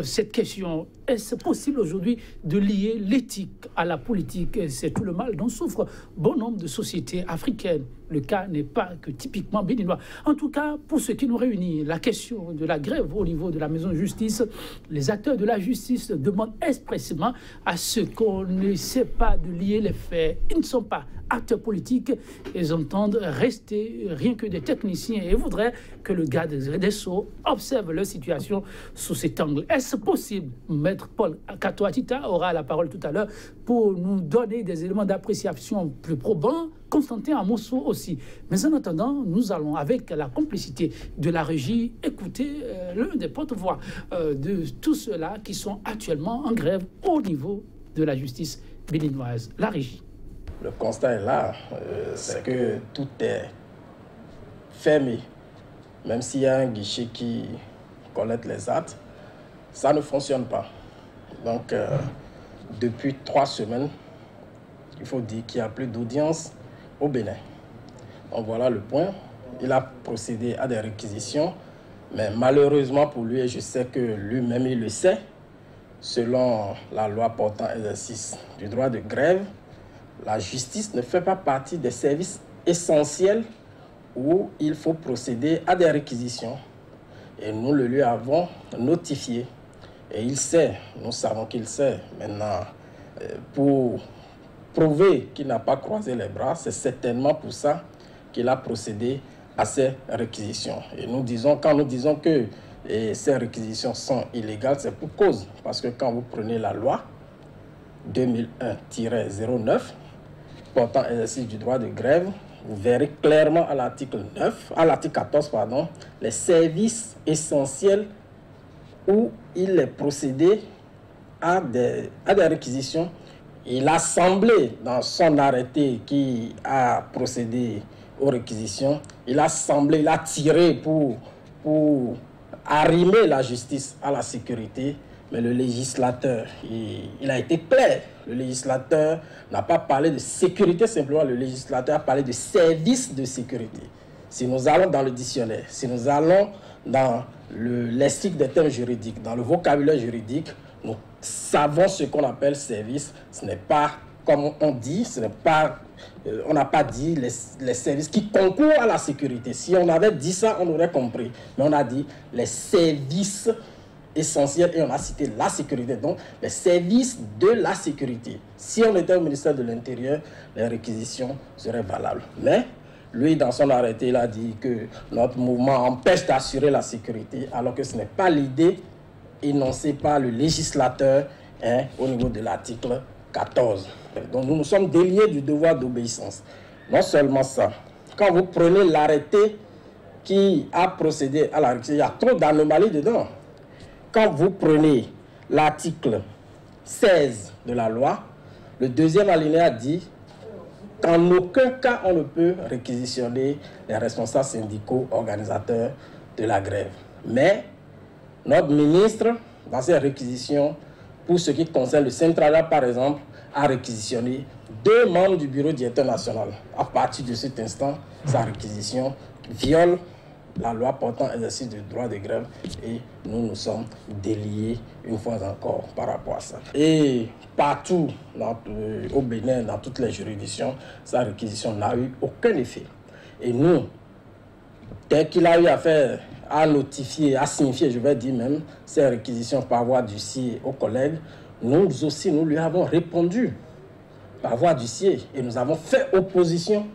cette question. Est-ce possible aujourd'hui de lier l'éthique à la politique? C'est tout le mal dont souffrent bon nombre de sociétés africaines. Le cas n'est pas que typiquement béninois. En tout cas, pour ce qui nous réunit, la question de la grève au niveau de la maison de justice, les acteurs de la justice demandent expressément à ce qu'on n'essaie pas de lier les faits. Ils ne sont pas acteurs politiques, ils entendent rester rien que des techniciens et voudraient que le garde des Sceaux observe leur situation sous cet angle. Est-ce possible? Maître Paul Kato Atita aura la parole tout à l'heure pour nous donner des éléments d'appréciation plus probants. Constantin Amonsou aussi. Mais en attendant, nous allons, avec la complicité de la régie, écouter l'un des porte-voix de tous ceux-là qui sont actuellement en grève au niveau de la justice béninoise. La régie. Le constat est là, c'est que tout est fermé. Même s'il y a un guichet qui collecte les actes, ça ne fonctionne pas. Donc, depuis 3 semaines, il faut dire qu'il n'y a plus d'audience au Bénin. Donc voilà le point. Il a procédé à des réquisitions, mais malheureusement pour lui, et je sais que lui-même il le sait, selon la loi portant exercice du droit de grève, la justice ne fait pas partie des services essentiels où il faut procéder à des réquisitions. Et nous le lui avons notifié. Et il sait, nous savons qu'il sait. Maintenant, pour prouver qu'il n'a pas croisé les bras, c'est certainement pour ça qu'il a procédé à ces réquisitions. Et nous disons, quand nous disons que ces réquisitions sont illégales, c'est pour cause. Parce que quand vous prenez la loi 2001-09 portant exercice du droit de grève, vous verrez clairement à l'article 14, les services essentiels où il est procédé à des réquisitions. Il a semblé, dans son arrêté qui a procédé aux réquisitions, il a tiré pour arrimer la justice à la sécurité. Mais le législateur, il a été clair. Le législateur n'a pas parlé de sécurité simplement, le législateur a parlé de service de sécurité. Si nous allons dans le dictionnaire, si nous allons dans le lexique des termes juridiques, dans le vocabulaire juridique, nous savons ce qu'on appelle service. Ce n'est pas, comme on dit, on n'a pas dit les services qui concourent à la sécurité. Si on avait dit ça, on aurait compris. Mais on a dit les services essentiels et on a cité la sécurité. Donc, les services de la sécurité. Si on était au ministère de l'Intérieur, les réquisitions seraient valables. Mais lui, dans son arrêté, il a dit que notre mouvement empêche d'assurer la sécurité, alors que ce n'est pas l'idée énoncée par le législateur au niveau de l'article 14. Donc nous nous sommes déliés du devoir d'obéissance. Non seulement ça, quand vous prenez l'arrêté qui a procédé à la réquisition, il y a trop d'anomalies dedans. Quand vous prenez l'article 16 de la loi, le deuxième alinéa dit qu'en aucun cas on ne peut réquisitionner les responsables syndicaux organisateurs de la grève. Mais notre ministre, dans ses réquisitions, pour ce qui concerne le Centrajab par exemple, a réquisitionné 2 membres du bureau directeur national. À partir de cet instant, sa réquisition viole la loi portant exercice du droit de grève et nous nous sommes déliés une fois encore par rapport à ça. Et partout au Bénin, dans toutes les juridictions, sa réquisition n'a eu aucun effet. Et nous, dès qu'il a eu affaire à notifier, à signifier, je vais dire même, ces réquisitions par voie d'huissier aux collègues, nous aussi, nous lui avons répondu par voie d'huissier et nous avons fait opposition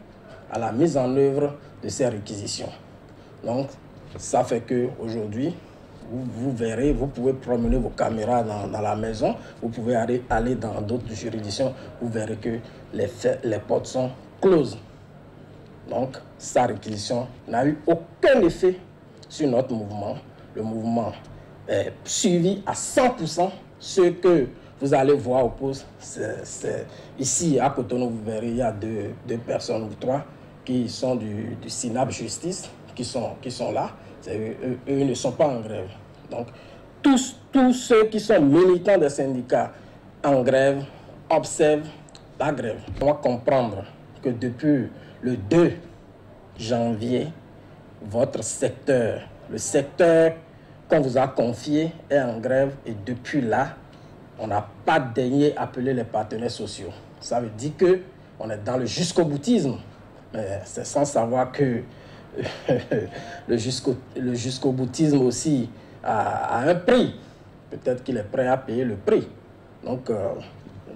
à la mise en œuvre de ces réquisitions. Donc, ça fait qu'aujourd'hui, vous verrez, vous pouvez promener vos caméras dans la maison, vous pouvez aller dans d'autres juridictions, vous verrez que les portes sont closes. Donc, sa réquisition n'a eu aucun effet sur notre mouvement. Le mouvement est suivi à 100%. Ce que vous allez voir au poste, ici à Cotonou, vous verrez, il y a deux personnes ou 3 qui sont du SYNAP Justice, qui sont là. Eux ne sont pas en grève. Donc, tous ceux qui sont militants des syndicats en grève observent la grève. On doit comprendre que depuis le 2 janvier, votre secteur, le secteur qu'on vous a confié est en grève et depuis là, on n'a pas daigné appeler les partenaires sociaux. Ça veut dire qu'on est dans le jusqu'au-boutisme. Mais c'est sans savoir que le jusqu'au-boutisme aussi a un prix. Peut-être qu'il est prêt à payer le prix. Donc,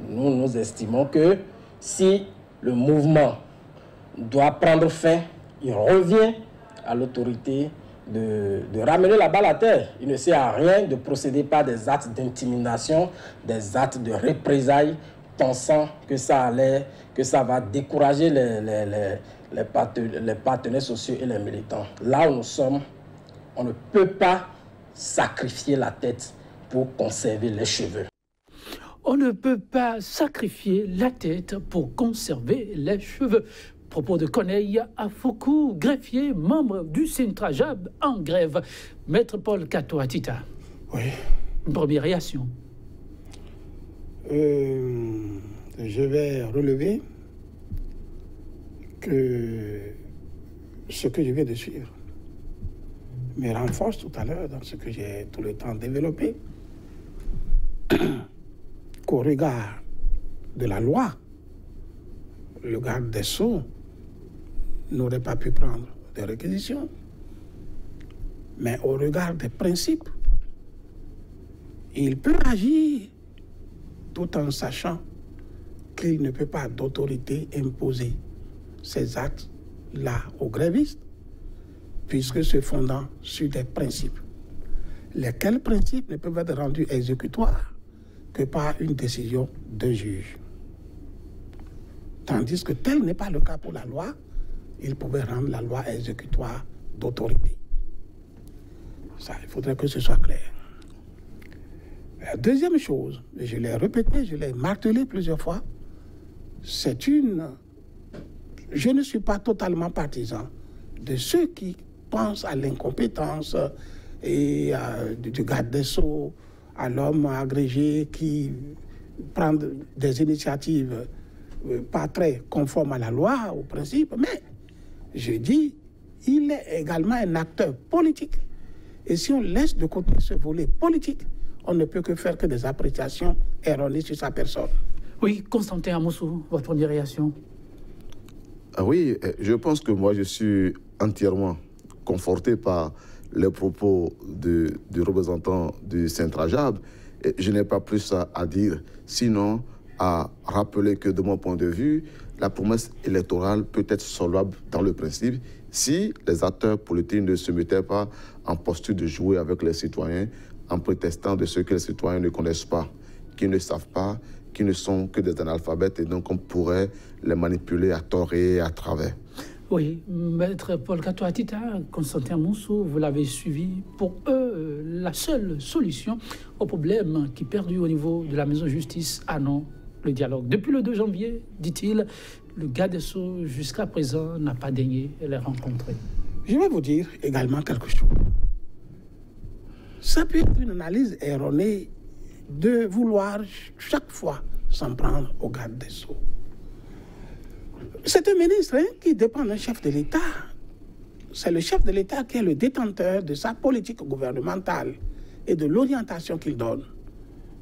nous estimons que si le mouvement doit prendre fin, il revient à l'autorité de ramener la balle à terre. Il ne sert à rien de procéder par des actes d'intimidation, des actes de représailles, pensant que ça va décourager les partenaires sociaux et les militants. Là où nous sommes, on ne peut pas sacrifier la tête pour conserver les cheveux. On ne peut pas sacrifier la tête pour conserver les cheveux. Propos de Corneille Afoukou, greffier, membre du Centrajab en grève. Maître Paul Katoatita. Oui. Une première réaction. Je vais relever que ce que je viens de suivre me renforce tout à l'heure dans ce que j'ai tout le temps développé, qu'au regard de la loi, le garde des Sceaux n'aurait pas pu prendre des réquisitions. Mais au regard des principes, il peut agir tout en sachant qu'il ne peut pas d'autorité imposer ces actes-là aux grévistes, puisque se fondant sur des principes. Lesquels principes ne peuvent être rendus exécutoires que par une décision d'un juge. Tandis que tel n'est pas le cas pour la loi, il pouvait rendre la loi exécutoire d'autorité. Ça, il faudrait que ce soit clair. La deuxième chose, je l'ai répété, je l'ai martelé plusieurs fois, c'est une... Je ne suis pas totalement partisan de ceux qui pensent à l'incompétence et du garde des Sceaux, à l'homme agrégé qui prend des initiatives pas très conformes à la loi, au principe, mais je dis, il est également un acteur politique. Et si on laisse de côté ce volet politique, on ne peut que faire que des appréciations erronées sur sa personne. Oui, Constantin Amoussou, votre première réaction? Ah oui, je pense que moi je suis entièrement conforté par les propos du représentant du Centrajab. Je n'ai pas plus à dire, sinon à rappeler que de mon point de vue, la promesse électorale peut être solvable dans le principe si les acteurs politiques ne se mettaient pas en posture de jouer avec les citoyens en prétextant de ce que les citoyens ne connaissent pas, qu'ils ne savent pas qui ne sont que des analphabètes et donc on pourrait les manipuler à tort et à travers. Oui, Maître Paul Katoatita, Constantin Moussou, vous l'avez suivi. Pour eux, la seule solution au problème qui perdure au niveau de la maison de justice, non, le dialogue. Depuis le 2 janvier, dit-il, le garde des Sceaux, jusqu'à présent, n'a pas daigné les rencontrer. Je vais vous dire également quelque chose. Ça peut être une analyse erronée de vouloir chaque fois s'en prendre au garde des Sceaux. C'est un ministre qui dépend d'un chef de l'État. C'est le chef de l'État qui est le détenteur de sa politique gouvernementale et de l'orientation qu'il donne.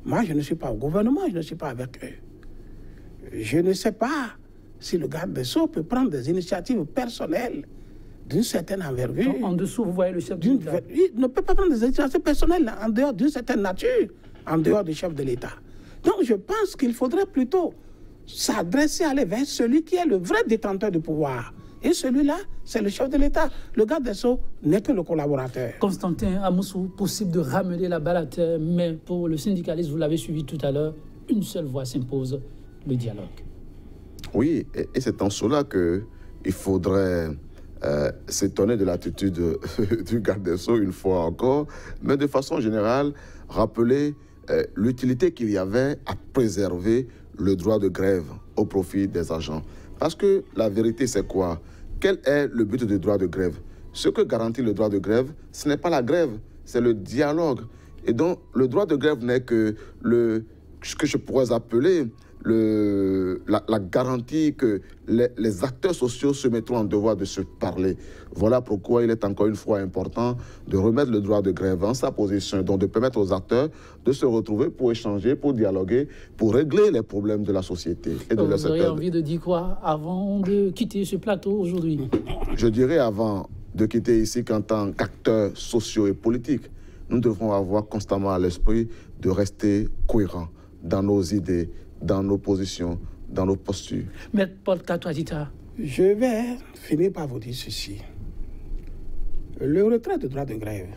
Moi, je ne suis pas au gouvernement, je ne suis pas avec eux. Je ne sais pas si le garde des Sceaux peut prendre des initiatives personnelles d'une certaine envergure. En dessous, vous voyez le chef de l'État. Il ne peut pas prendre des initiatives personnelles en dehors d'une certaine nature, en dehors du chef de l'État. Donc, je pense qu'il faudrait plutôt s'adresser à vers celui qui est le vrai détenteur du pouvoir. Et celui-là, c'est le chef de l'État. Le garde des Sceaux n'est que le collaborateur. Constantin Amoussou, possible de ramener la balle à terre, mais pour le syndicaliste, vous l'avez suivi tout à l'heure, une seule voix s'impose, le dialogue. Oui, et c'est en cela qu'il faudrait s'étonner de l'attitude du garde des Sceaux une fois encore, mais de façon générale, rappeler l'utilité qu'il y avait à préserver le droit de grève au profit des agents. Parce que la vérité, c'est quoi? Quel est le but du droit de grève? Ce que garantit le droit de grève, ce n'est pas la grève, c'est le dialogue. Et donc, le droit de grève n'est que ce que je pourrais appeler la garantie que les acteurs sociaux se mettront en devoir de se parler. Voilà pourquoi il est encore une fois important de remettre le droit de grève en sa position, donc de permettre aux acteurs de se retrouver pour échanger, pour dialoguer, pour régler les problèmes de la société. Et de vous auriez envie de dire quoi avant de quitter ce plateau aujourd'hui? Je dirais avant de quitter ici qu'en tant qu'acteurs sociaux et politiques, nous devrons avoir constamment à l'esprit de rester cohérents dans nos idées, dans nos positions, dans nos postures. Maître Paul Katoatita. Je vais finir par vous dire ceci. Le retrait du droit de grève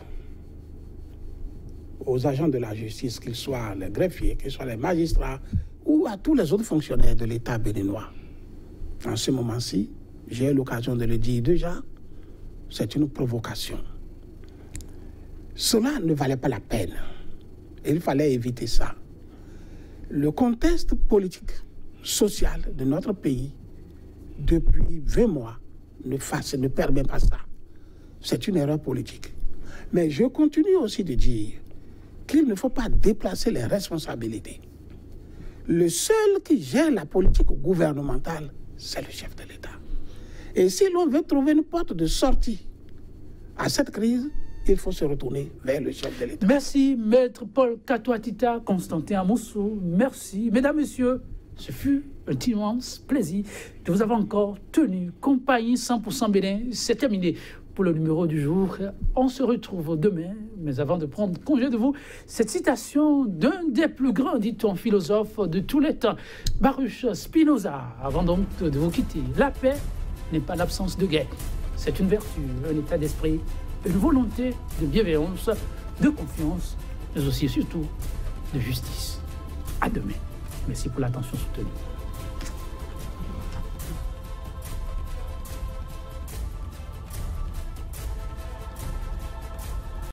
aux agents de la justice, qu'ils soient les greffiers, qu'ils soient les magistrats ou à tous les autres fonctionnaires de l'État béninois, en ce moment-ci, j'ai eu l'occasion de le dire déjà, c'est une provocation. Cela ne valait pas la peine. Il fallait éviter ça. Le contexte politique, social de notre pays, depuis 20 mois, ne permet pas ça. C'est une erreur politique. Mais je continue aussi de dire qu'il ne faut pas déplacer les responsabilités. Le seul qui gère la politique gouvernementale, c'est le chef de l'État. Et si l'on veut trouver une porte de sortie à cette crise, il faut se retourner vers le chef de l'État. Merci, Maître Paul Katoatita, Constantin Amoussou. Merci. Mesdames, Messieurs, ce fut un immense plaisir de vous avoir encore tenu compagnie. 100% Bénin, c'est terminé pour le numéro du jour. On se retrouve demain, mais avant de prendre congé de vous, cette citation d'un des plus grands, dit-on, philosophes de tous les temps, Baruch Spinoza, avant donc de vous quitter. La paix n'est pas l'absence de guerre. C'est une vertu, un état d'esprit, une volonté de bienveillance, de confiance, mais aussi et surtout de justice. À demain. Merci pour l'attention soutenue.